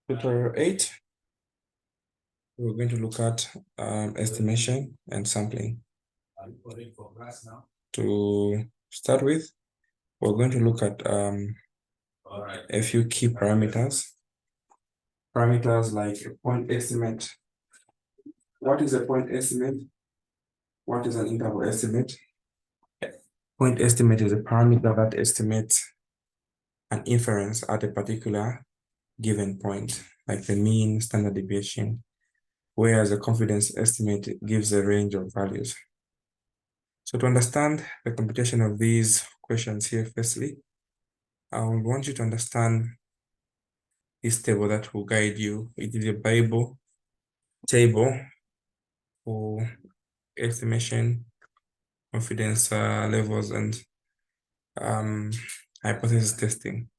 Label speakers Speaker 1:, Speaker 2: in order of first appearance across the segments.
Speaker 1: Tutorial 8, we're going to look at estimation and sampling. To start with, we're going to look at a few key parameters. Parameters like a point estimate. What is a point estimate? What is an interval estimate? Point estimate is a parameter that estimates an inference at a particular given point, like the mean, standard deviation, whereas a confidence estimate gives a range of values. So to understand the computation of these questions here, firstly, I would want you to understand this table that will guide you. It is a Bible table for estimation, confidence levels, and hypothesis testing.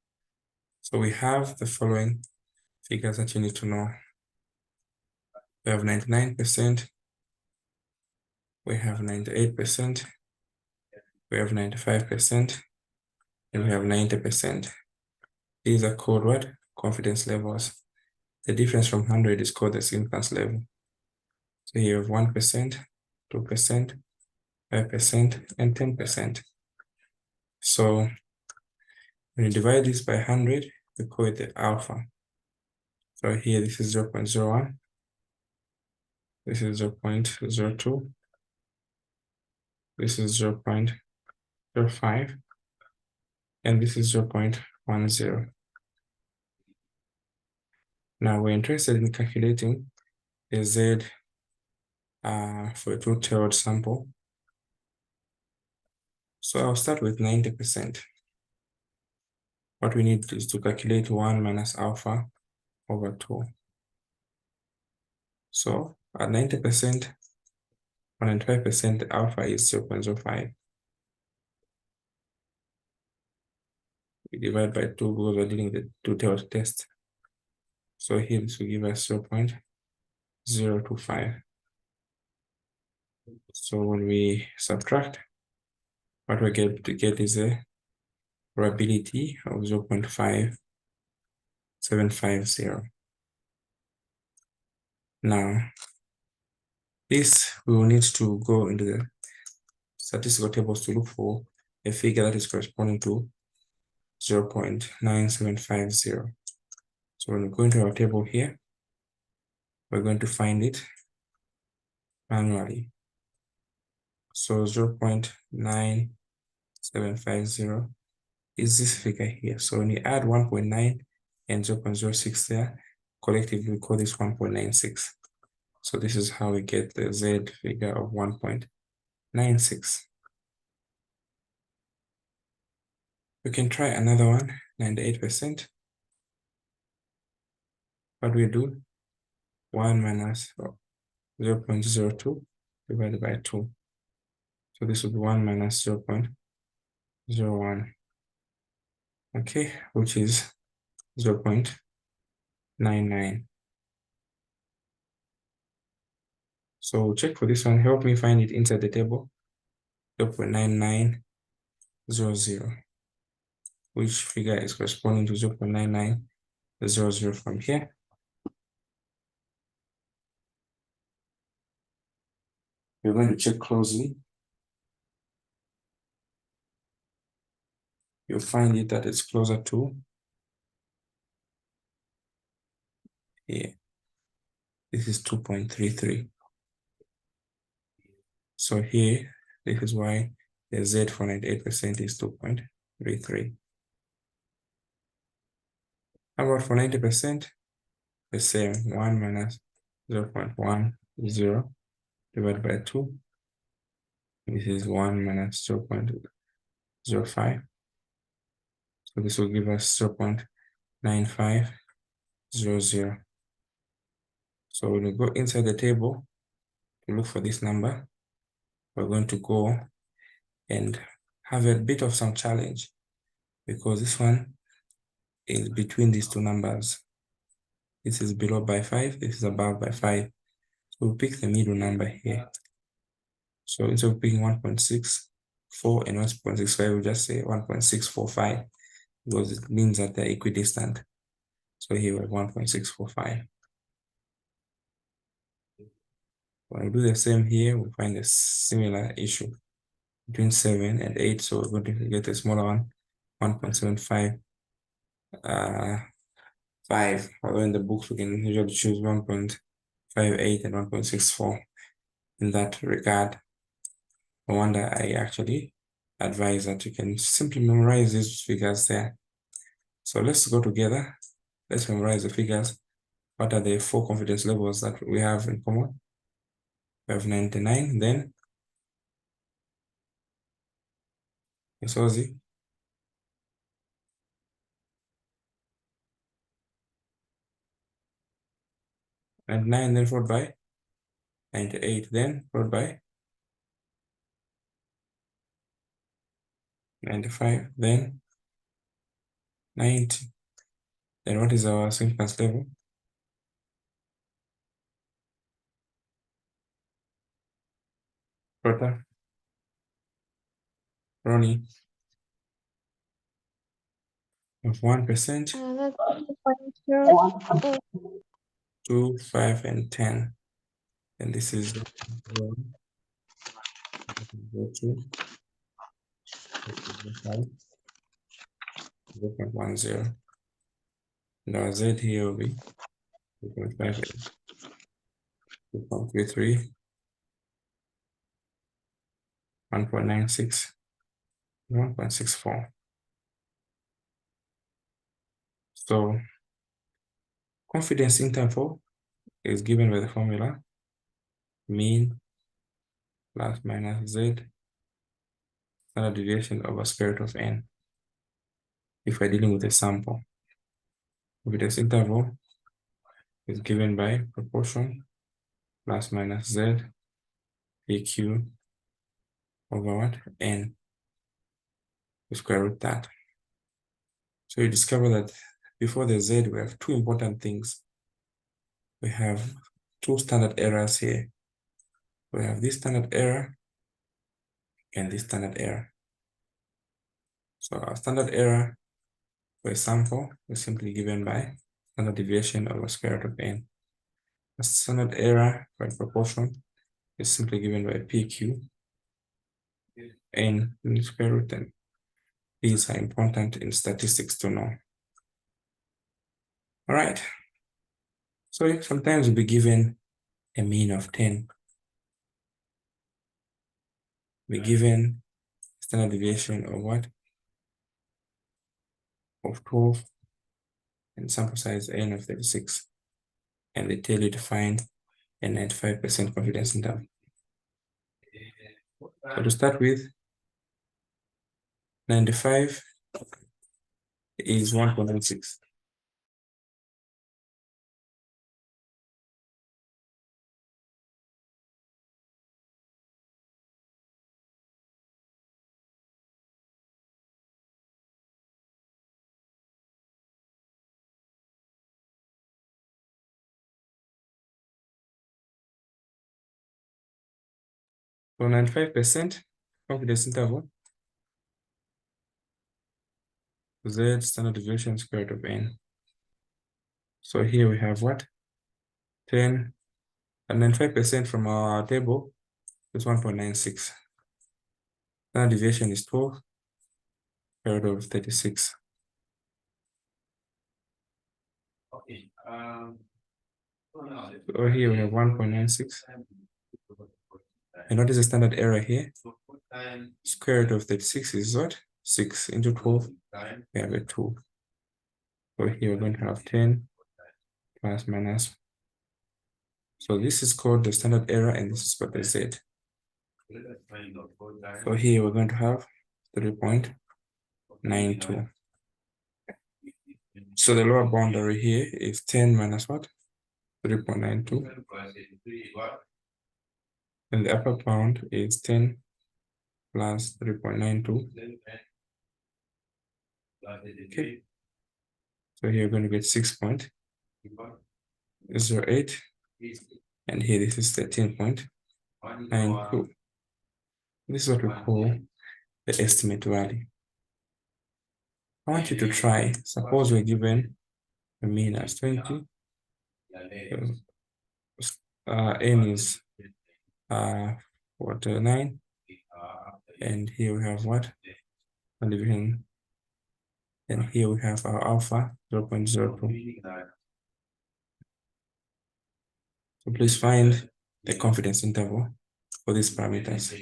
Speaker 1: So we have the following figures that you need to know. We have 99%, we have 98%, we have 95%, and we have 90%. These are called what? Confidence levels. The difference from 100 is called the significance level. So you have 1%, 2%, 5%, and 10%. So when you divide this by 100, we call it the alpha. So here, this is 0.01. This is 0.02. This is 0.05. And this is 0.10. Now we're interested in calculating the Z for a two-tailed sample. So I'll start with 90%. What we need is to calculate 1 minus alpha over 2. So at 90%, 105%, the alpha is 0.05. We divide by 2 because we're dealing with the two-tailed test. So here this will give us 0.025. So when we subtract, what we get to get is a probability of 0.5750. Now, this we will need to go into the statistical tables to look for a figure that is corresponding to 0.9750. So when we go into our table here, we're going to find it manually. So 0.9750 is this figure here. So when you add 1.9 and 0.06 there, collectively we call this 1.96. So this is how we get the Z figure of 1.96. We can try another one, 98%. What do we do? 1 minus 0.02 divided by 2. So this would be 1 minus 0.01. Okay, which is 0.99. So check for this one. Help me find it inside the table. 0.9900. Which figure is corresponding to 0.9900 from here? We're going to check closely. You'll find it that it's closer to here. This is 2.33. So here, this is why the Z for 98% is 2.33. How about for 90%? The same, 1 minus 0.10 divided by 2. This is 1 minus 0.05. So this will give us 0.9500. So when we go inside the table to look for this number, we're going to go and have a bit of some challenge because this one is between these two numbers. This is below by 5, this is above by 5. So we'll pick the middle number here. So instead of picking 1.64 and 1.65, we'll just say 1.645 because it means that they're equidistant. So here we have 1.645. When we do the same here, we find a similar issue between 7 and 8. So we're going to get a smaller one, 1.75. 5. Although in the books we can usually choose 1.58 and 1.64. In that regard, no wonder I actually advise that you can simply memorize these figures there. So let's go together. Let's memorize the figures. What are the 4 confidence levels that we have in common? We have 99, then it's Ozzy. 99, then followed by 98, then followed by 95, then 90. Then what is our significance level? Rota, Ronnie, of 1%, 2, 5, and 10. And this is 0, 2, 0.10. And our Z here will be 2.58, 2.33, 1.96, 1.64. So confidence interval is given by the formula mean plus minus Z standard deviation over square root of n. If we're dealing with a sample, confidence interval is given by proportion plus minus Z PQ over what? N. We square root that. So you discover that before the Z, we have 2 important things. We have 2 standard errors here. We have this standard error and this standard error. So our standard error for a sample is simply given by standard deviation over square root of n. The standard error for a proportion is simply given by PQ n in square root n. These are important in statistics to know. All right. So sometimes we'll be given a mean of 10. We're given standard deviation of what? Of 12 and sample size n of 36. And they tell you to find a 95% confidence interval. So to start with, 95 is 1.96. So 95% confidence interval, Z standard deviation square root of n. So here we have what? 10 and 95% from our table is 1.96. Standard deviation is 12 square root of 36. So here we have 1.96. And what is the standard error here? Square root of 36 is what? 6 into 12. We have a 2. So here we're going to have 10 plus minus. So this is called the standard error and this is called the Z. So here we're going to have 3.92. So the lower boundary here is 10 minus what? 3.92. And the upper bound is 10 plus 3.92. Okay. So here we're going to get 6.08. And here this is 13.92. This is what we call the estimate value. I want you to try, suppose we're given the mean as 20. N is 49, and here we have what? Division. And here we have our alpha 0.02. So please find the confidence interval for these parameters.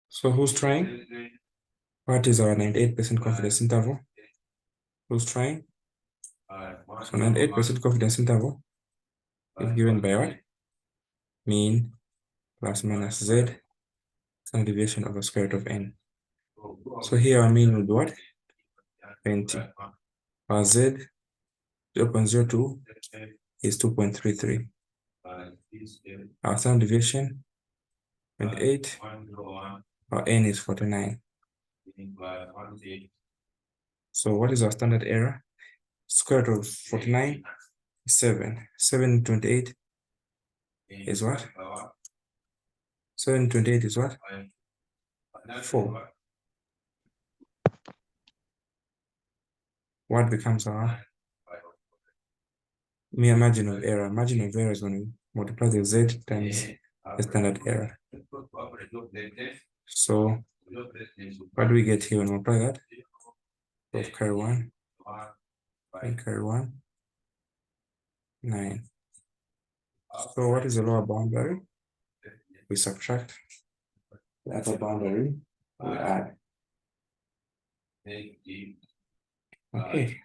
Speaker 1: So who's trying? What is our 98% confidence interval? Who's trying? So 98% confidence interval is given by what? Mean plus minus z, standard deviation over square root of n. So here our mean will be what? 20. Our z 0.02 is 2.33. Our standard deviation 0.8. Our n is 49. So what is our standard error? Square root of 49 is 7. 728 is what? 728 is what? 4. What becomes our mere margin of error? Margin of error is when we multiply the z times the standard error. So what do we get here when we multiply that? 12 carry 1, and carry 1, 9. So what is the lower boundary? We subtract the upper boundary, we add. Okay.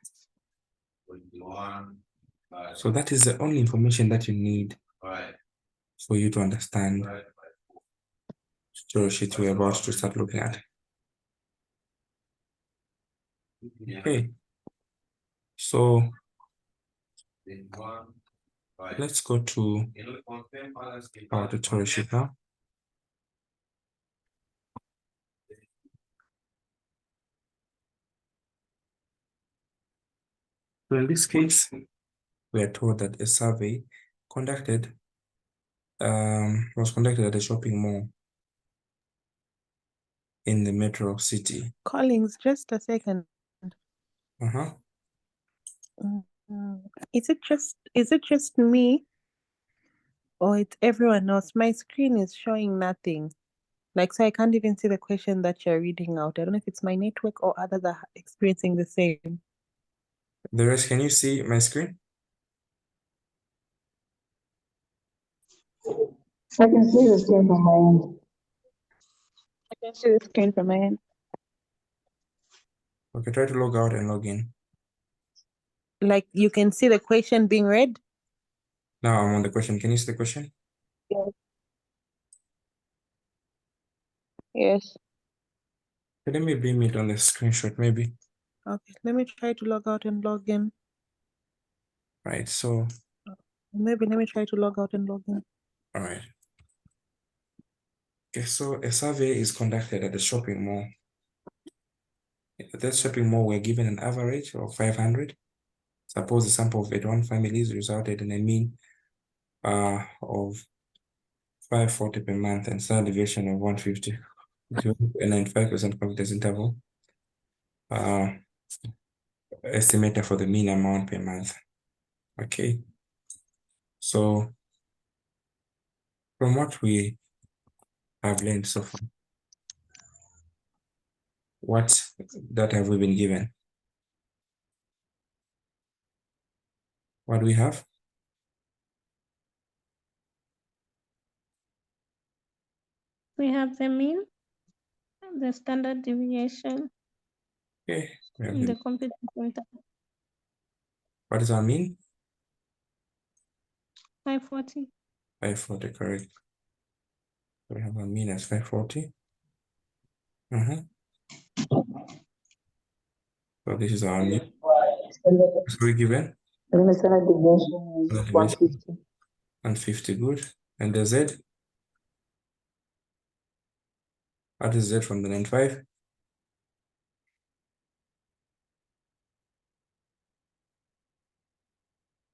Speaker 1: So that is the only information that you need for you to understand the story sheet we're about to start looking at. Okay. So let's go to our tutorial sheet now. So in this case, we are told that a survey was conducted at a shopping mall in the metro city.
Speaker 2: Collins, just a second.
Speaker 1: Uh-huh.
Speaker 2: Is it just me or it's everyone else? My screen is showing nothing. Like, so I can't even see the question that you're reading out. I don't know if it's my network or others are experiencing the same.
Speaker 1: The rest, can you see my screen?
Speaker 3: I can see the screen from my end.
Speaker 2: I can see the screen from my end.
Speaker 1: Okay, try to log out and log in.
Speaker 2: Like, you can see the question being read?
Speaker 1: Now I'm on the question. Can you see the question?
Speaker 2: Yes. Yes.
Speaker 1: Let me beam it on the screenshot, maybe.
Speaker 2: Okay, let me try to log out and log in.
Speaker 1: Right, so.
Speaker 2: Maybe let me try to log out and log in.
Speaker 1: All right. Okay, so a survey is conducted at the shopping mall. At that shopping mall, we're given an average of 500. Suppose the sample of 81 families resulted in a mean of 540 per month and standard deviation of 150. A 95% confidence interval. Estimator for the mean amount per month. Okay. So from what we have learned so far, what data have we been given? What do we have?
Speaker 4: We have the mean, the standard deviation,
Speaker 1: Okay.
Speaker 4: and the confidence interval.
Speaker 1: What is our mean?
Speaker 4: 540.
Speaker 1: 540, correct. We have a mean as 540. So this is our new.
Speaker 3: Standard
Speaker 1: So we given
Speaker 3: standard deviation is
Speaker 1: Standard
Speaker 3: 150.
Speaker 1: 150, good. And the Z? What is Z from the 95?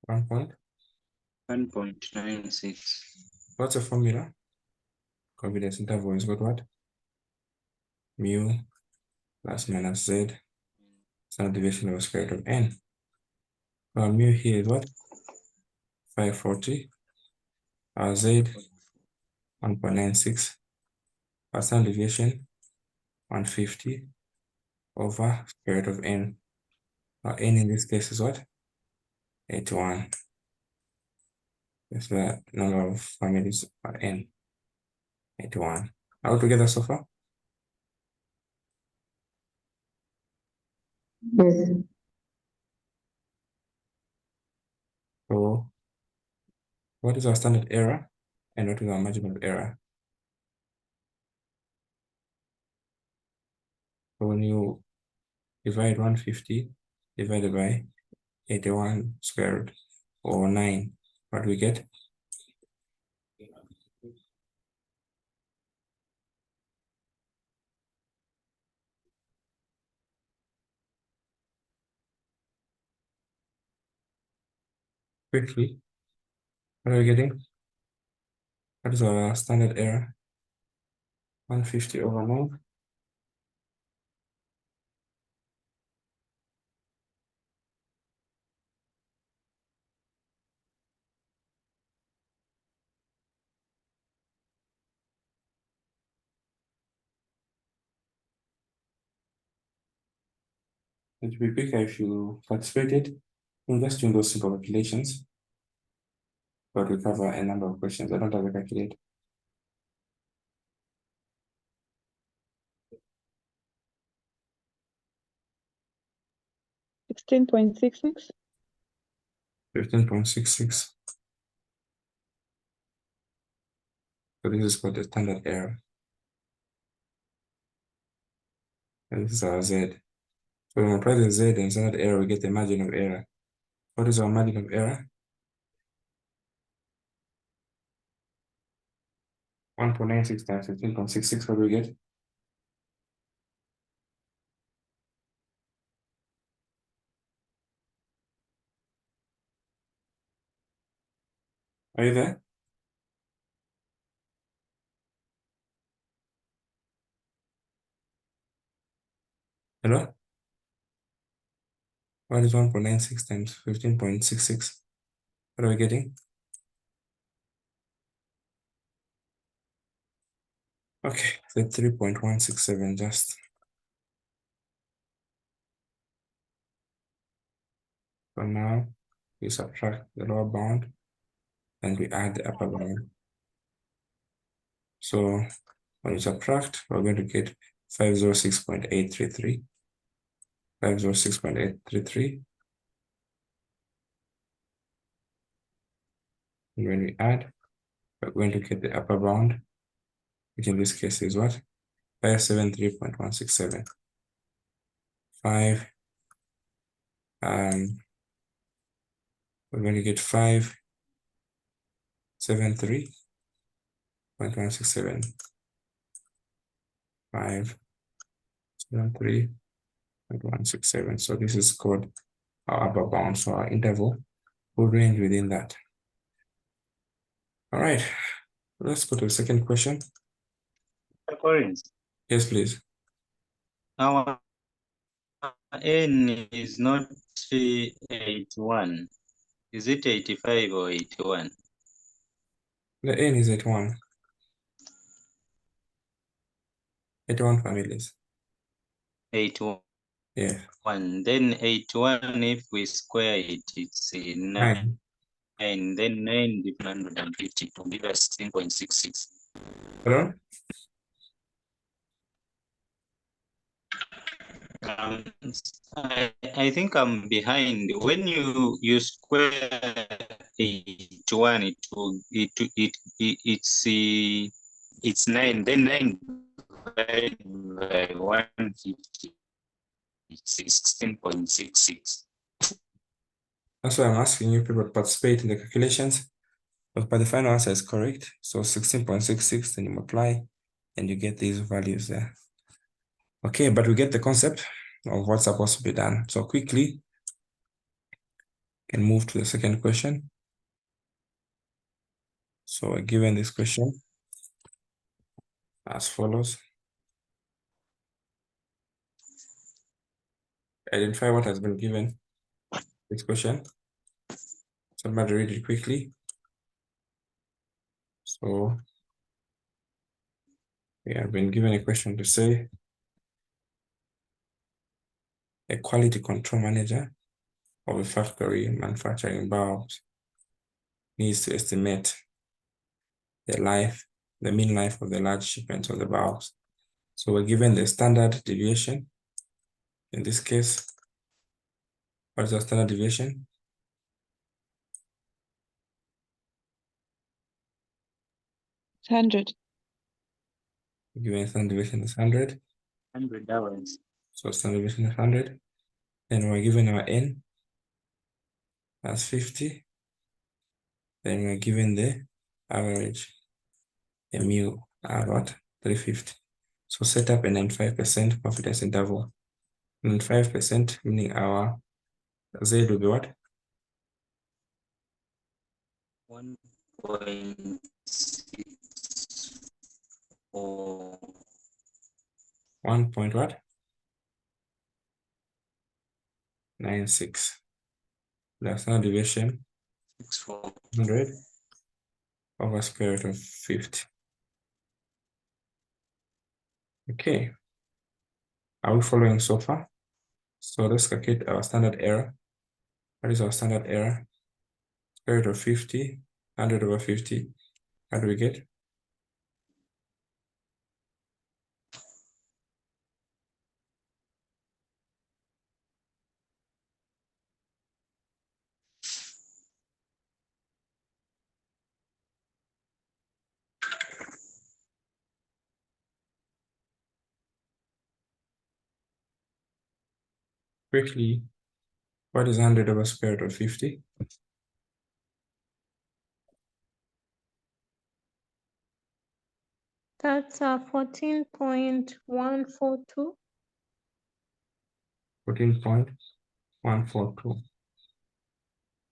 Speaker 1: 1 point.
Speaker 5: 1.96.
Speaker 1: What's the formula? Confidence interval is got what? Mu plus minus Z. Standard deviation over square root of n. Our mu here is what? 540. Our Z 1.96. Our standard deviation 150 over square root of n. Our n in this case is what? 81. That's the number of families are n. 81. All together so far?
Speaker 3: Yes.
Speaker 1: So what is our standard error and what is our margin of error? So when you divide 150 divided by 81 squared or 9, what do we get? Quickly, what are we getting? What is our standard error? 150 over 9. It would be quicker if you participated in just doing those simple calculations, but we cover a number of questions. I don't have a calculator.
Speaker 3: $16.66.
Speaker 1: 15.66. So this is called the standard error. And this is our Z. So when we apply the Z and standard error, we get the margin of error. What is our margin of error? 1.96 times 15.66, what do we get? Are you there? Hello? What is 1.96 times 15.66? What are we getting? Okay, so 3.167 just. So now we subtract the lower bound and we add the upper bound. So when we subtract, we're going to get 506.833. 506.833. And when we add, we're going to get the upper bound, which in this case is what? 573.167. 5, we're going to get 573.167. 573.167. So this is called our upper bound. So our interval will range within that. All right, let's go to the second question.
Speaker 5: Collins,
Speaker 1: Yes, please.
Speaker 5: our n is not 81. Is it 85 or 81?
Speaker 1: The n is 81. 81 families.
Speaker 5: 81.
Speaker 1: Yeah.
Speaker 5: Then 81, if we square it, it's 9.
Speaker 1: 9.
Speaker 5: Then 9 divided 150 to give us 16.66.
Speaker 1: Hello?
Speaker 5: I think I'm behind. When you square 81, it's 9. Then 9 divided by 150. 16.66.
Speaker 1: That's why I'm asking you people to participate in the calculations. But the final answer is correct. So 16.66, then you multiply and you get these values there. Okay, but we get the concept of what's supposed to be done. So quickly, can move to the second question. So we're given this question as follows. Identify what has been given this question. Somebody read it quickly. So we have been given a question to say a quality control manager of a factory manufacturing bulbs needs to estimate the mean life of the large shipments of the bulbs. So we're given the standard deviation. In this case, what is the standard deviation?
Speaker 3: It's 100.
Speaker 1: Given standard deviation is 100.
Speaker 5: 100 hours.
Speaker 1: So standard deviation is 100. Then we're given our n as 50. Then we're given the average mu at what? 350. So set up a 95% confidence interval. 95% meaning our Z will be what?
Speaker 5: 1.64.
Speaker 1: 1 point what? 96. The standard deviation 100 over square root of 50. Okay. Are we following so far? So let's calculate our standard error. What is our standard error? Square root of 50, 100 over 50. How do we get? Quickly, what is 100 over square root of 50?
Speaker 4: That's 14.142.
Speaker 1: 14.142.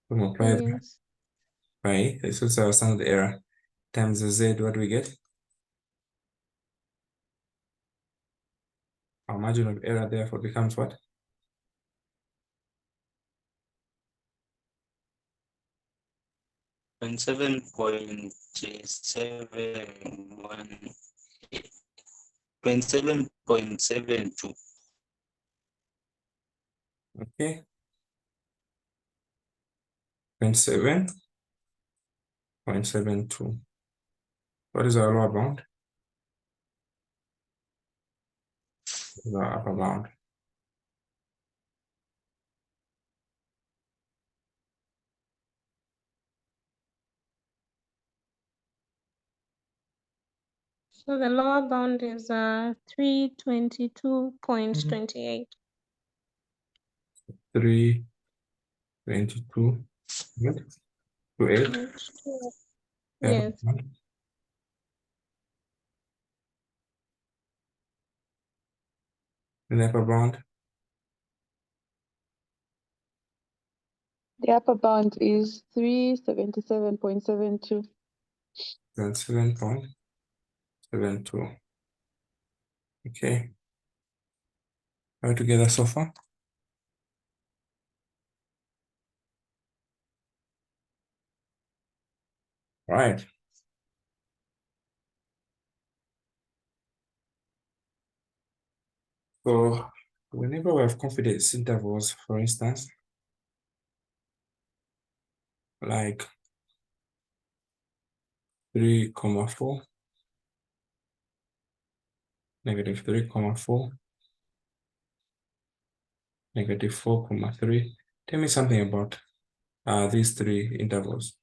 Speaker 1: We multiply that
Speaker 4: Yes.
Speaker 1: by, this is our standard error, times the Z, what do we get? Our margin of error therefore becomes what?
Speaker 5: 27.72.
Speaker 1: Okay. 27.72. What is our lower bound? The upper bound.
Speaker 4: So the lower bound is 322.28.
Speaker 1: 322. Good. 28.
Speaker 4: Yes.
Speaker 1: The upper bound.
Speaker 3: The upper bound is 377.72.
Speaker 1: Then 7.72. Okay. Are we together so far? Right. So whenever we have confidence intervals, for instance, like 3,4, -3,4, -4,3. Tell me something about these three intervals.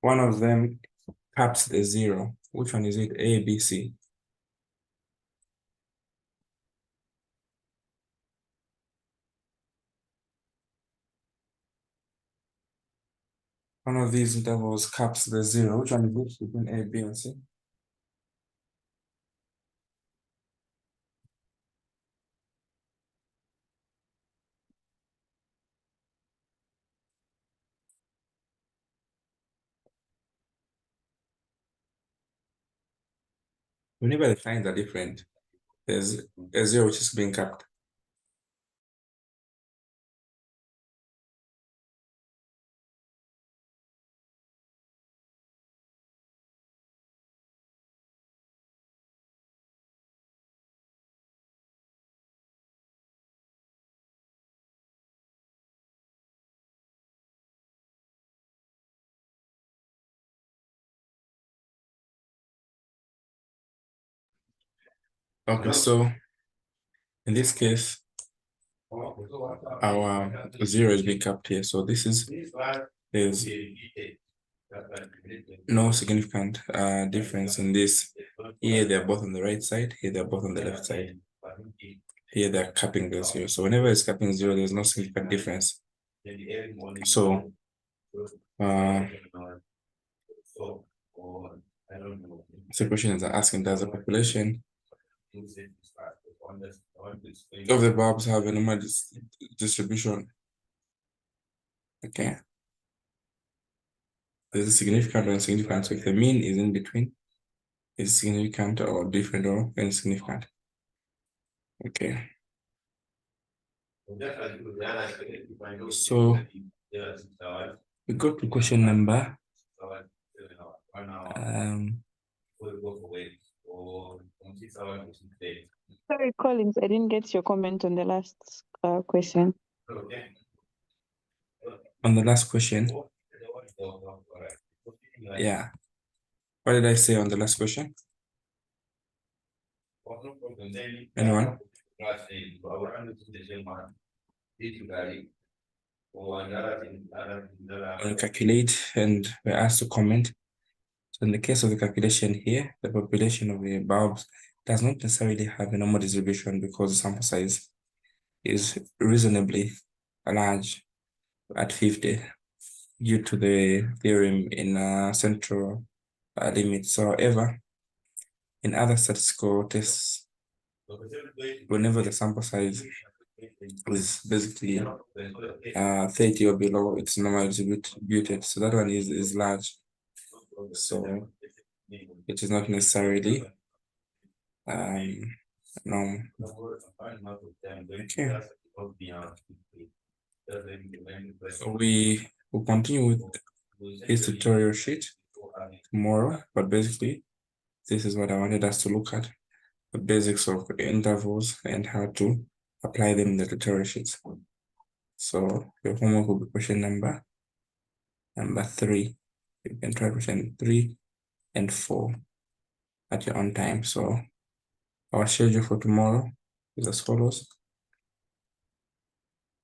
Speaker 1: One of them caps the zero. Which one is it? A, B, C? One of these intervals caps the zero. Which one is it between A, B, and C? Whenever the signs are different, there's a zero which is being capped. Okay, so in this case, our zero is being capped here. So this is there's no significant difference in this. Here they're both on the right side, here they're both on the left side. Here they're capping the zero. So whenever it's capping zero, there's no significant difference. So the question is asking, does the population of the bulbs have a normal distribution? Okay. There's a significant or insignificant. So if the mean is in between, is significant or different or insignificant. Okay. So we go to question number.
Speaker 3: Sorry, Collins, I didn't get your comment on the last question.
Speaker 1: On the last question. Yeah. What did I say on the last question? Anyone? I'll calculate and we're asked to comment. So in the case of the calculation here, the population of the bulbs does not necessarily have a normal distribution because the sample size is reasonably large at 50 due to the theorem in central limits. However, in other statistical tests, whenever the sample size is basically 30 or below, it's normally distributed. So that one is large. So it is not necessarily normal. Okay. So we will continue with this tutorial sheet tomorrow, but basically this is what I wanted us to look at, the basics of intervals and how to apply them in the tutorial sheets. So your homework will be question number 3. You can try question 3 and 4 at your own time. So our schedule for tomorrow is as follows.